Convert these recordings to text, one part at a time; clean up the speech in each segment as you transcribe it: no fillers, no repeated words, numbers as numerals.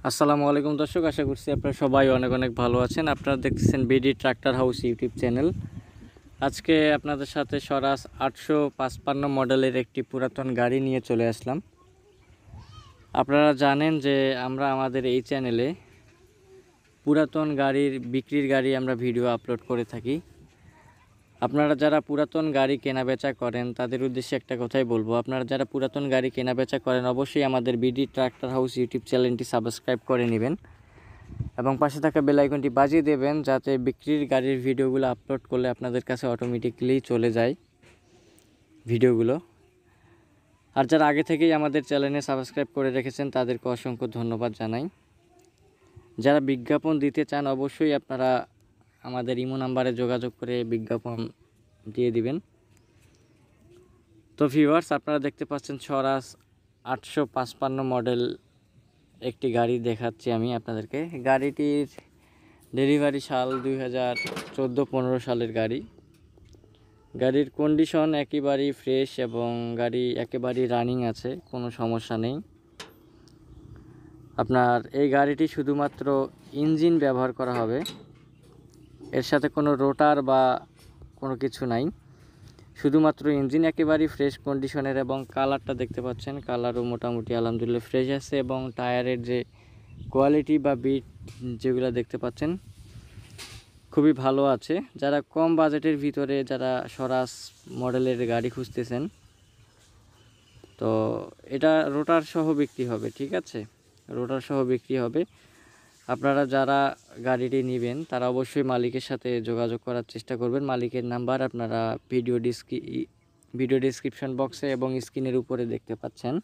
আসসালামু আলাইকুম দর্শক, আশা করছি আপনারা সবাই অনেক অনেক ভালো আছেন। আপনারা দেখতেছেন BD tractor house YouTube channel. আজকে আপনাদের সাথে স্বরাজ 855 মডেলের একটি পুরাতন গাড়ি নিয়ে চলে আসলাম। আপনারা জানেন যে আমরা আমাদের এই চ্যানেলে পুরাতন গাড়ির বিক্রির গাড়ি আমরা ভিডিও আপলোড করে থাকি। আপনারা যারা পুরাতন গাড়ি কেনাবেচা করেন তাদের উদ্দেশ্যে একটা কথাই বলবো, আপনারা যারা পুরাতন গাড়ি কেনাবেচা করেন অবশ্যই আমাদের বিডি ট্রাক্টর হাউস ইউটিউব চ্যানেলটি সাবস্ক্রাইব করে নেবেন এবং পাশে থাকা বেল আইকনটি বাজিয়ে দেবেন, যাতে বিক্রির গাড়ির ভিডিওগুলো আপলোড করলে আপনাদের কাছে অটোমেটিকলি চলে যায় ভিডিওগুলো। আর যারা আগে থেকেই আমাদের চ্যানেলে সাবস্ক্রাইব করে রেখেছেন তাদেরকে অসংখ্য ধন্যবাদ জানাই। যারা বিজ্ঞাপন দিতে চান অবশ্যই আপনারা আমাদের ইমো নাম্বারে যোগাযোগ করে বিজ্ঞাপন দিয়ে দিবেন। তো ভিউয়ার্স, আপনারা দেখতে পাচ্ছেন স্বরাজ 855 মডেল একটি গাড়ি দেখাচ্ছি আমি আপনাদেরকে। গাড়িটির ডেলিভারি সাল 2014-15 সালের গাড়ি। গাড়ির কন্ডিশন একেবারেই ফ্রেশ এবং গাড়ি একেবারেই রানিং আছে, কোনো সমস্যা নেই। আপনার এই গাড়িটি শুধুমাত্র ইঞ্জিন ব্যবহার করা হবে, এর সাথে কোনো রোটার বা কোনো কিছু নাই, শুধুমাত্র ইঞ্জিন একেবারেই ফ্রেশ কন্ডিশনের। এবং কালারটা দেখতে পাচ্ছেন, কালারও মোটামুটি আলহামদুলিল্লাহ ফ্রেশ আছে এবং টায়ারের যে কোয়ালিটি বা বিট যেগুলো দেখতে পাচ্ছেন খুবই ভালো আছে। যারা কম বাজেটের ভিতরে যারা স্বরাজ মডেলের গাড়ি খুঁজতেছেন, তো এটা রোটার সহ বিক্রি হবে, ঠিক আছে, রোটার সহ বিক্রি হবে। আপনারা যারা গাড়িটি নেবেন তারা অবশ্যই মালিকের সাথে যোগাযোগ করার চেষ্টা করবেন। মালিকের নাম্বার আপনারা ভিডিও ডেসক্রিপশন বক্সে এবং স্ক্রিনের উপরে দেখতে পাচ্ছেন।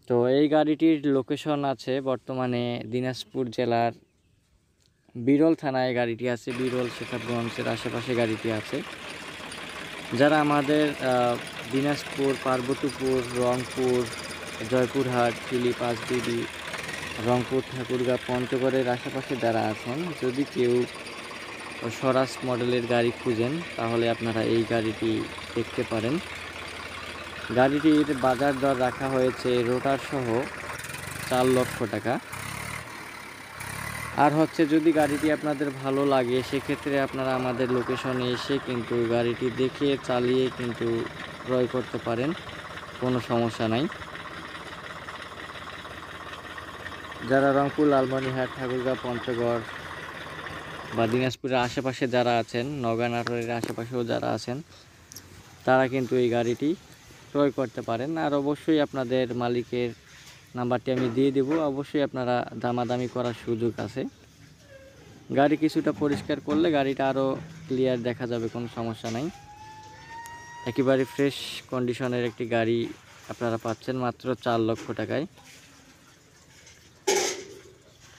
তো এই গাড়িটির লোকেশন আছে বর্তমানে দিনাজপুর জেলার বিরল থানায় গাড়িটি আছে, বিরল শেখাবগঞ্জের আশেপাশে গাড়িটি আছে। যারা আমাদের দিনাজপুর, পার্বতীপুর, রংপুর, জয়পুরহাট, চিলি, পাঁচবিবি, রংপুর, ঠাকুরগাঁ, পঞ্চগড়ের আশেপাশে যারা আছেন, যদি কেউ স্বরাজ মডেলের গাড়ি খুঁজেন তাহলে আপনারা এই গাড়িটি দেখতে পারেন। গাড়িটির বাজার দর রাখা হয়েছে রোটার সহ 4 লক্ষ টাকা। আর হচ্ছে, যদি গাড়িটি আপনাদের ভালো লাগে সেক্ষেত্রে আপনারা আমাদের লোকেশনে এসে কিন্তু গাড়িটি দেখে চালিয়ে কিন্তু ক্রয় করতে পারেন, কোনো সমস্যা নাই। যারা রংপুর, লালমনিরহাট, ঠাকুরগাঁ, পঞ্চগড় বা দিনাজপুরের আশেপাশে যারা আছেন, নওগাঁ, নাটোরের আশেপাশেও যারা আছেন, তারা কিন্তু এই গাড়িটি ক্রয় করতে পারেন। আর অবশ্যই আপনাদের মালিকের নাম্বারটি আমি দিয়ে দেব, অবশ্যই আপনারা দামাদামি করার সুযোগ আছে। গাড়ি কিছুটা পরিষ্কার করলে গাড়িটা আরও ক্লিয়ার দেখা যাবে, কোনো সমস্যা নাই। একেবারে ফ্রেশ কন্ডিশনের একটি গাড়ি আপনারা পাচ্ছেন মাত্র 4 লক্ষ টাকায়।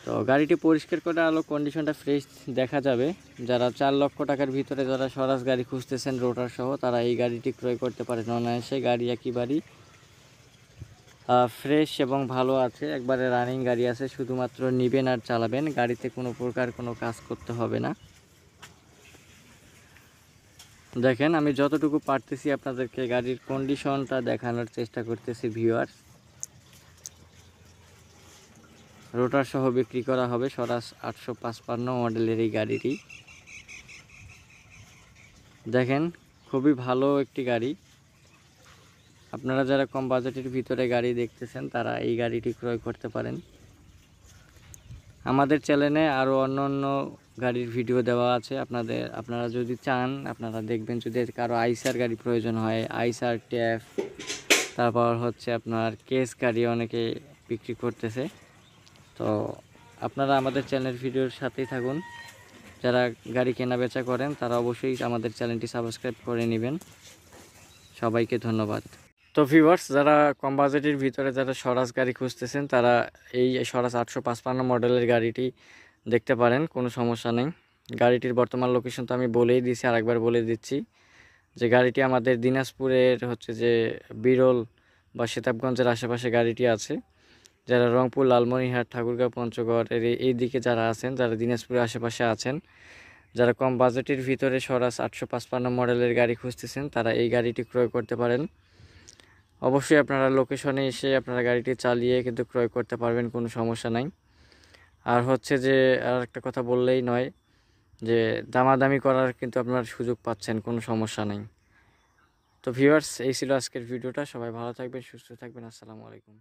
তো গাড়িটি পরিষ্কার করে আলো কন্ডিশনটা ফ্রেশ দেখা যাবে। যারা 4 লক্ষ টাকার ভিতরে যারা স্বরাজ গাড়ি খুঁজতেছেন রোটার সহ, তারা এই গাড়িটি ক্রয় করতে পারেন অনায়াসে। গাড়ি একেবারেই ফ্রেশ এবং ভালো আছে, একবারে রানিং গাড়ি আছে, শুধুমাত্র নেবেন আর চালাবেন, গাড়িতে কোনো প্রকার কোনো কাজ করতে হবে না। দেখেন, আমি যতটুকু পারতেছি আপনাদেরকে গাড়ির কন্ডিশনটা দেখানোর চেষ্টা করতেছি ভিউয়ার্স। রোটার সহ বিক্রি করা হবে স্বরাজ 855 মডেলের এই গাড়িটি। দেখেন, খুবই ভালো একটি গাড়ি। আপনারা যারা কম বাজেটের ভিতরে গাড়ি দেখতেছেন তারা এই গাড়িটি ক্রয় করতে পারেন। আমাদের চ্যানেলে আরও অন্য অন্য গাড়ির ভিডিও দেওয়া আছে, আপনারা যদি চান আপনারা দেখবেন। যদি কারো আইসার গাড়ি প্রয়োজন হয়, আইসার, ট্যাফ, তারপর হচ্ছে আপনার কেস গাড়ি অনেকে বিক্রি করতেছে। তো আপনারা আমাদের চ্যানেল ভিডিওর সাথেই থাকুন। যারা গাড়ি কেনা বেচা করেন তারা অবশ্যই আমাদের চ্যানেলটি সাবস্ক্রাইব করে নেবেন। সবাইকে ধন্যবাদ। তো ভিউয়ার্স, যারা কম বাজেটের ভিতরে যারা স্বরাজ গাড়ি খুঁজতেছেন তারা এই স্বরাজ 855 মডেলের গাড়িটি দেখতে পারেন, কোনো সমস্যা নেই। গাড়িটির বর্তমান লোকেশন তো আমি বলেই দিয়েছি, আরেকবার বলে দিচ্ছি যে গাড়িটি আমাদের দিনাজপুরের হচ্ছে যে বিরল বা শেতাবগঞ্জের আশেপাশে গাড়িটি আছে। যারা রংপুর, লালমনিরহাট, ঠাকুরগাঁ, পঞ্চগড় এই দিকে যারা আছেন, যারা দিনাজপুরের আশেপাশে আছেন, যারা কম বাজেটের ভিতরে স্বরাজ 855 মডেলের গাড়ি খুঁজতেছেন তারা এই গাড়িটি ক্রয় করতে পারেন। অবশ্যই আপনারা লোকেশনে এসে আপনারা গাড়িটি চালিয়ে কিন্তু ক্রয় করতে পারবেন, কোনো সমস্যা নাই। আর হচ্ছে যে আর একটা কথা বললেই নয় যে দামাদামি করার কিন্তু আপনার সুযোগ পাচ্ছেন, কোনো সমস্যা নাই। তো ভিউয়ার্স, এই ছিল আজকের ভিডিওটা। সবাই ভালো থাকবেন, সুস্থ থাকবেন। আসসালামু আলাইকুম।